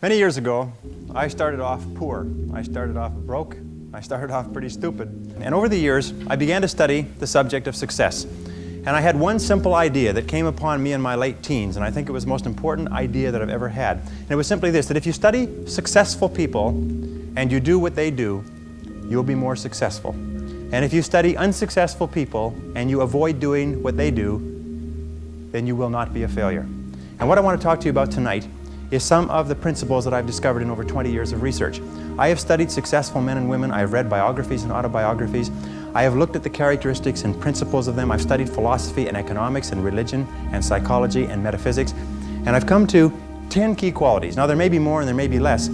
Many years ago, I started off poor. I started off broke. I started off pretty stupid. And over the years, I began to study the subject of success. And I had one simple idea that came upon me in my late teens, and I think it was the most important idea that I've ever had. And it was simply this, that if you study successful people and you do what they do, you'll be more successful. And if you study unsuccessful people and you avoid doing what they do, then you will not be a failure. And what I want to talk to you about tonight is some of the principles that I've discovered in over 20 years of research. I have studied successful men and women. I have read biographies and autobiographies. I have looked at the characteristics and principles of them. I've studied philosophy and economics and religion and psychology and metaphysics. And I've come to 10 key qualities. Now there may be more and there may be less,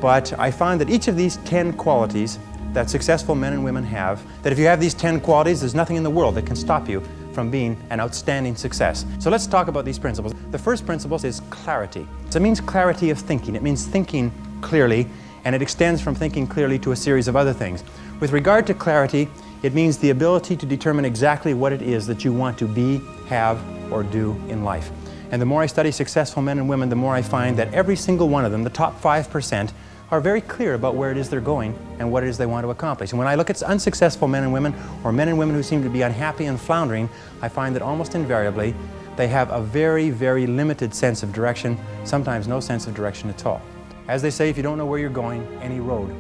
but I find that each of these 10 qualities that successful men and women have, that if you have these 10 qualities, there's nothing in the world that can stop you from being an outstanding success. So let's talk about these principles. The first principle is clarity. So it means clarity of thinking. It means thinking clearly, and it extends from thinking clearly to a series of other things. With regard to clarity, it means the ability to determine exactly what it is that you want to be, have, or do in life. And the more I study successful men and women, the more I find that every single one of them, the top 5%, are very clear about where it is they're going and what it is they want to accomplish. And when I look at unsuccessful men and women, or men and women who seem to be unhappy and floundering, I find that almost invariably they have a very, very limited sense of direction, sometimes no sense of direction at all. As they say, if you don't know where you're going, any road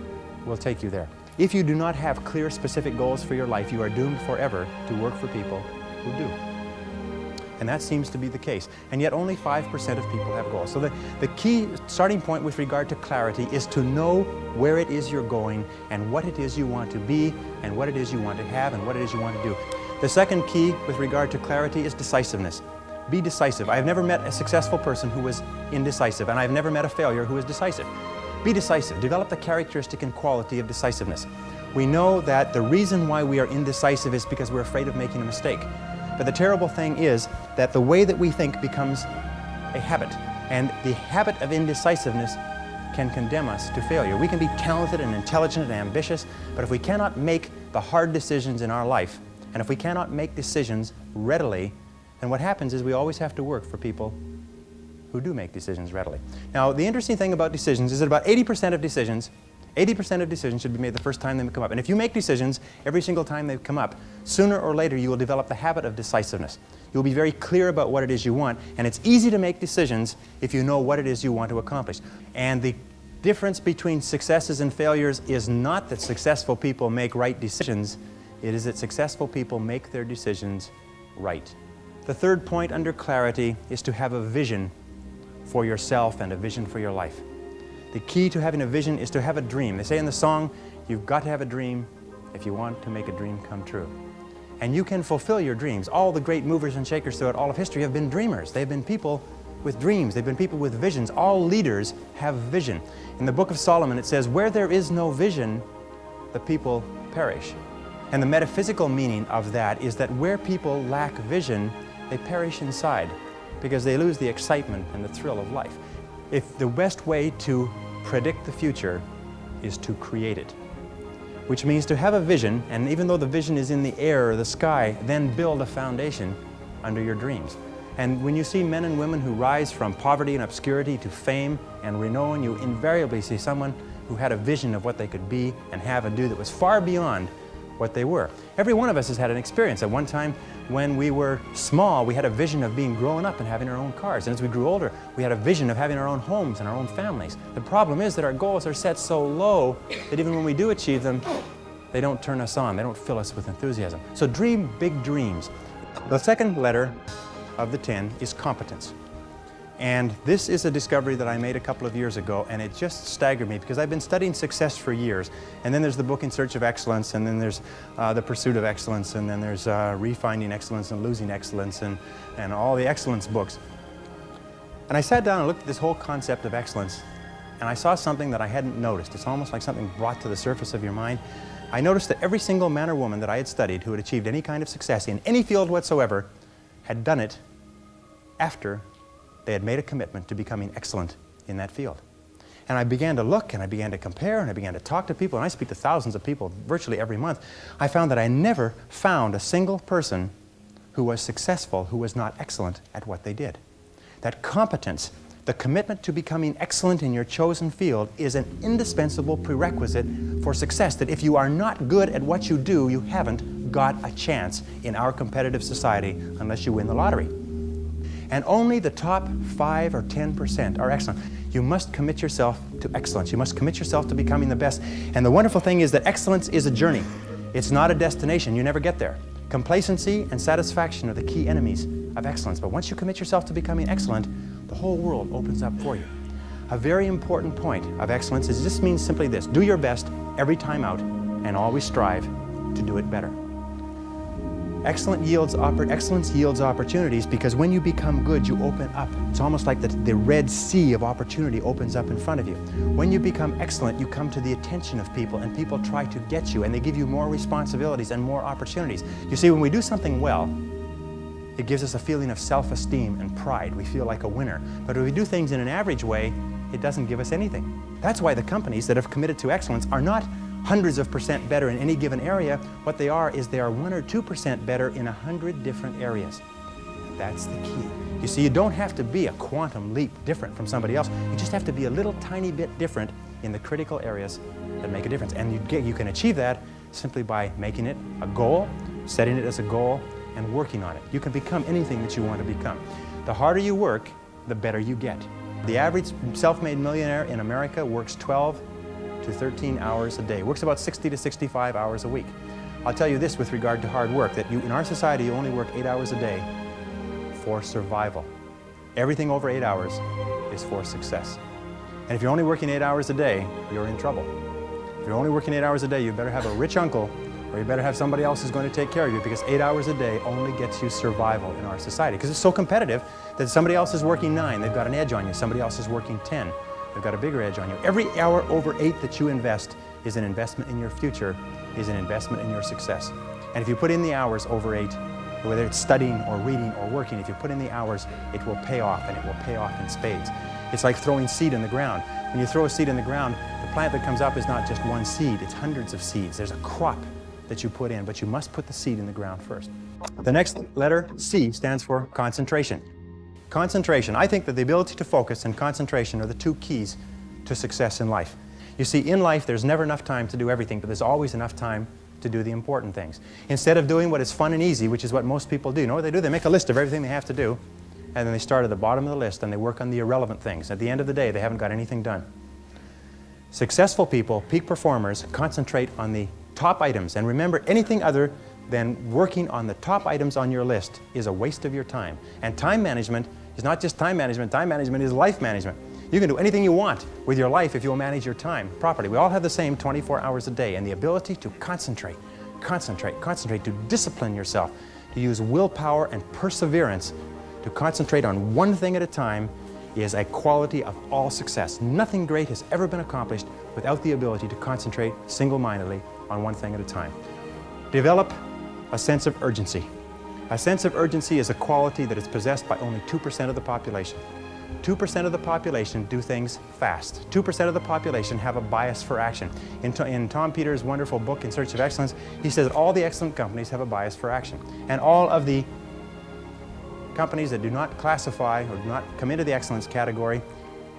will take you there. If you do not have clear, specific goals for your life, you are doomed forever to work for people who do. And that seems to be the case. And yet only 5% of people have goals. So the key starting point with regard to clarity is to know where it is you're going and what it is you want to be and what it is you want to have and what it is you want to do. The second key with regard to clarity is decisiveness. Be decisive. I've never met a successful person who was indecisive, and I've never met a failure who was decisive. Be decisive. Develop the characteristic and quality of decisiveness. We know that the reason why we are indecisive is because we're afraid of making a mistake. But the terrible thing is that the way that we think becomes a habit, and the habit of indecisiveness can condemn us to failure. We can be talented and intelligent and ambitious, but if we cannot make the hard decisions in our life, and if we cannot make decisions readily, then what happens is we always have to work for people who do make decisions readily. Now, the interesting thing about decisions is that about 80% of decisions should be made the first time they come up. And if you make decisions every single time they come up, sooner or later you will develop the habit of decisiveness. You'll be very clear about what it is you want, and it's easy to make decisions if you know what it is you want to accomplish. And the difference between successes and failures is not that successful people make right decisions, it is that successful people make their decisions right. The third point under clarity is to have a vision for yourself and a vision for your life. The key to having a vision is to have a dream. They say in the song, you've got to have a dream if you want to make a dream come true. And you can fulfill your dreams. All the great movers and shakers throughout all of history have been dreamers. They've been people with dreams. They've been people with visions. All leaders have vision. In the book of Solomon, it says, where there is no vision, the people perish. And the metaphysical meaning of that is that where people lack vision, they perish inside because they lose the excitement and the thrill of life. If the best way to predict the future is to create it, which means to have a vision, and even though the vision is in the air or the sky, then build a foundation under your dreams. And when you see men and women who rise from poverty and obscurity to fame and renown, you invariably see someone who had a vision of what they could be and have and do that was far beyond what they were. Every one of us has had an experience. At one time when we were small, we had a vision of being grown up and having our own cars. And as we grew older, we had a vision of having our own homes and our own families. The problem is that our goals are set so low that even when we do achieve them, they don't turn us on. They don't fill us with enthusiasm. So dream big dreams. The second letter of the 10 is competence. And this is a discovery that I made a couple of years ago, and it just staggered me because I've been studying success for years. And then there's the book In Search of Excellence, and then there's The Pursuit of Excellence, and then there's Refinding Excellence and Losing Excellence, and all the excellence books. And I sat down and looked at this whole concept of excellence, and I saw something that I hadn't noticed. It's almost like something brought to the surface of your mind. I noticed that every single man or woman that I had studied who had achieved any kind of success in any field whatsoever had done it after they had made a commitment to becoming excellent in that field. And I began to look, and I began to compare, and I began to talk to people, and I speak to thousands of people virtually every month. I found that I never found a single person who was successful who was not excellent at what they did. That competence The commitment to becoming excellent in your chosen field is an indispensable prerequisite for success, that if you are not good at what you do, you haven't got a chance in our competitive society unless you win the lottery. And only the top 5 or 10% are excellent. You must commit yourself to excellence. You must commit yourself to becoming the best. And the wonderful thing is that excellence is a journey. It's not a destination. You never get there. Complacency and satisfaction are the key enemies of excellence. But once you commit yourself to becoming excellent, the whole world opens up for you. A very important point of excellence is this means simply this: do your best every time out and always strive to do it better. Excellence yields opportunities, because when you become good, you open up. It's almost like the Red Sea of opportunity opens up in front of you. When you become excellent, you come to the attention of people, and people try to get you, and they give you more responsibilities and more opportunities. You see, when we do something well, it gives us a feeling of self-esteem and pride. We feel like a winner. But if we do things in an average way, it doesn't give us anything. That's why the companies that have committed to excellence are not hundreds of % better in any given area. What they are is they are 1 or 2% better in 100 different areas. That's the key. You see, you don't have to be a quantum leap different from somebody else. You just have to be a little tiny bit different in the critical areas that make a difference. And you can achieve that simply by making it a goal, setting it as a goal, and working on it. You can become anything that you want to become. The harder you work, the better you get. The average self-made millionaire in America works 12 to 13 hours a day. Works about 60 to 65 hours a week. I'll tell you this with regard to hard work, that in our society you only work 8 hours a day for survival. Everything over 8 hours is for success. And if you're only working 8 hours a day, you're in trouble. If you're only working 8 hours a day, you better have a rich uncle, or you better have somebody else who's going to take care of you, because 8 hours a day only gets you survival in our society. Because it's so competitive that somebody else is working 9, they've got an edge on you. Somebody else is working 10, they've got a bigger edge on you. Every hour over 8 that you invest is an investment in your future, is an investment in your success. And if you put in the hours over 8, whether it's studying or reading or working, if you put in the hours, it will pay off, and it will pay off in spades. It's like throwing seed in the ground. When you throw a seed in the ground, the plant that comes up is not just one seed, it's hundreds of seeds. There's a crop that you put in, but you must put the seed in the ground first. The next letter, C, stands for concentration. Concentration. I think that the ability to focus and concentration are the 2 keys to success in life. You see, in life, there's never enough time to do everything, but there's always enough time to do the important things. Instead of doing what is fun and easy, which is what most people do, you know what they do? They make a list of everything they have to do, and then they start at the bottom of the list and they work on the irrelevant things. At the end of the day, they haven't got anything done. Successful people, peak performers, concentrate on the top items. And remember, anything other than working on the top items on your list is a waste of your time. And time management is not just time management is life management. You can do anything you want with your life if you'll manage your time properly. We all have the same 24 hours a day, and the ability to concentrate, to discipline yourself, to use willpower and perseverance, to concentrate on one thing at a time is a quality of all success. Nothing great has ever been accomplished without the ability to concentrate single-mindedly on one thing at a time. Develop a sense of urgency. A sense of urgency is a quality that is possessed by only 2% of the population. 2% of the population do things fast. 2% of the population have a bias for action. In Tom Peters' wonderful book, In Search of Excellence, he says all the excellent companies have a bias for action. And all of the companies that do not classify or do not come into the excellence category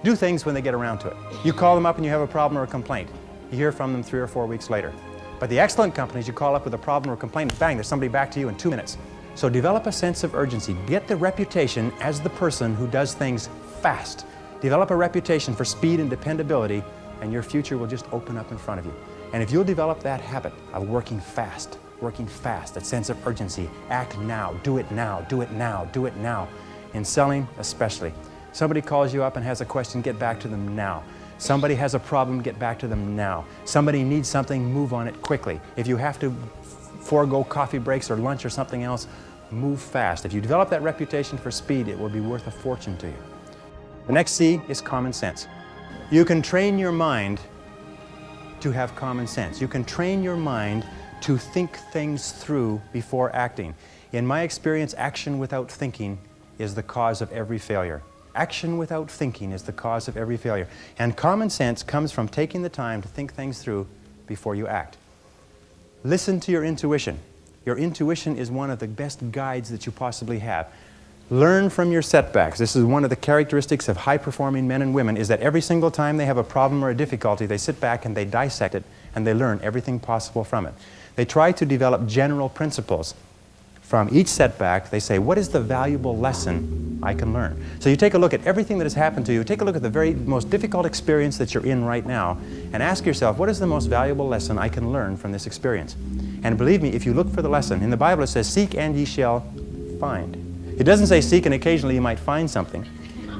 do things when they get around to it. You call them up and you have a problem or a complaint. You hear from them 3 or 4 weeks later. But the excellent companies, you call up with a problem or a complaint, bang, there's somebody back to you in 2 minutes. So develop a sense of urgency. Get the reputation as the person who does things fast. Develop a reputation for speed and dependability, and your future will just open up in front of you. And if you'll develop that habit of working fast, that sense of urgency, act now, do it now, do it now, do it now. In selling especially. Somebody calls you up and has a question, get back to them now. Somebody has a problem, get back to them now. Somebody needs something, move on it quickly. If you have to forego coffee breaks or lunch or something else, move fast. If you develop that reputation for speed, it will be worth a fortune to you. The next C is common sense. You can train your mind to have common sense. You can train your mind to think things through before acting. In my experience, action without thinking is the cause of every failure. Action without thinking is the cause of every failure. And common sense comes from taking the time to think things through before you act. Listen to your intuition. Your intuition is one of the best guides that you possibly have. Learn from your setbacks. This is one of the characteristics of high-performing men and women, is that every single time they have a problem or a difficulty, they sit back and they dissect it and they learn everything possible from it. They try to develop general principles. From each setback, they say, what is the valuable lesson I can learn? So you take a look at everything that has happened to you, take a look at the very most difficult experience that you're in right now, and ask yourself, what is the most valuable lesson I can learn from this experience? And believe me, if you look for the lesson, in the Bible it says, seek and ye shall find. It doesn't say seek and occasionally you might find something.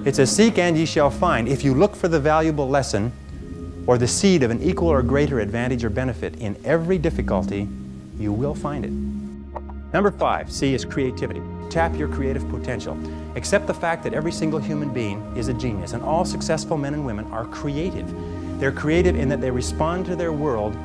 It says seek and ye shall find. If you look for the valuable lesson or the seed of an equal or greater advantage or benefit in every difficulty, you will find it. Number 5, C, is creativity. Tap your creative potential. Accept the fact that every single human being is a genius, and all successful men and women are creative. They're creative in that they respond to their world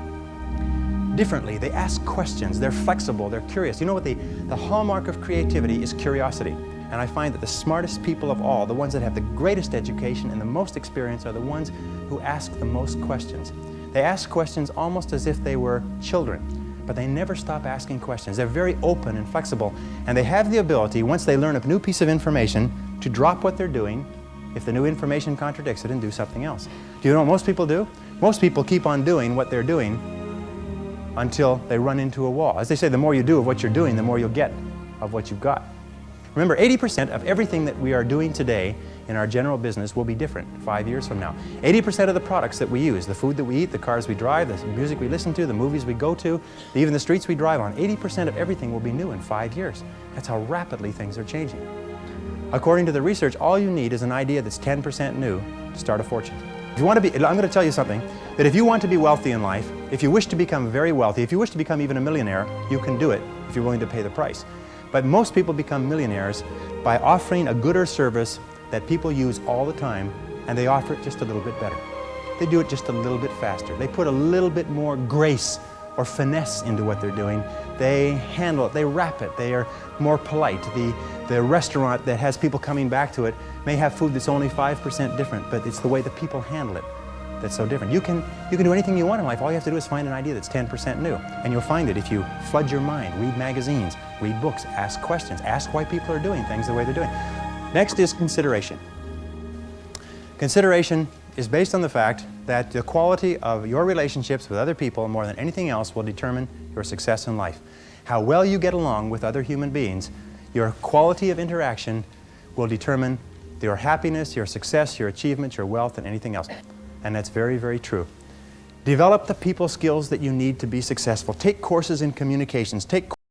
differently. They ask questions, they're flexible, they're curious. You know what, the hallmark of creativity is curiosity. And I find that the smartest people of all, the ones that have the greatest education and the most experience, are the ones who ask the most questions. They ask questions almost as if they were children. But they never stop asking questions. They're very open and flexible, and they have the ability, once they learn a new piece of information, to drop what they're doing if the new information contradicts it and do something else. Do you know what most people do? Most people keep on doing what they're doing until they run into a wall. As they say, the more you do of what you're doing, the more you'll get of what you've got. Remember, 80% of everything that we are doing today in our general business will be different 5 years from now. 80% of the products that we use, the food that we eat, the cars we drive, the music we listen to, the movies we go to, even the streets we drive on, 80% of everything will be new in 5 years. That's how rapidly things are changing. According to the research, all you need is an idea that's 10% new to start a fortune. If you want to be, I'm going to tell you something, that if you want to be wealthy in life, if you wish to become very wealthy, if you wish to become even a millionaire, you can do it if you're willing to pay the price. But most people become millionaires by offering a good or service that people use all the time, and they offer it just a little bit better. They do it just a little bit faster. They put a little bit more grace or finesse into what they're doing. They handle it, they wrap it, they are more polite. The restaurant that has people coming back to it may have food that's only 5% different, but it's the way the people handle it that's so different. You can do anything you want in life. All you have to do is find an idea that's 10% new, and you'll find it if you flood your mind, read magazines, read books, ask questions, ask why people are doing things the way they're doing. Next is consideration. Consideration is based on the fact that the quality of your relationships with other people more than anything else will determine your success in life. How well you get along with other human beings, your quality of interaction will determine your happiness, your success, your achievements, your wealth, and anything else. And that's very, very true. Develop the people skills that you need to be successful. Take courses in communications. Take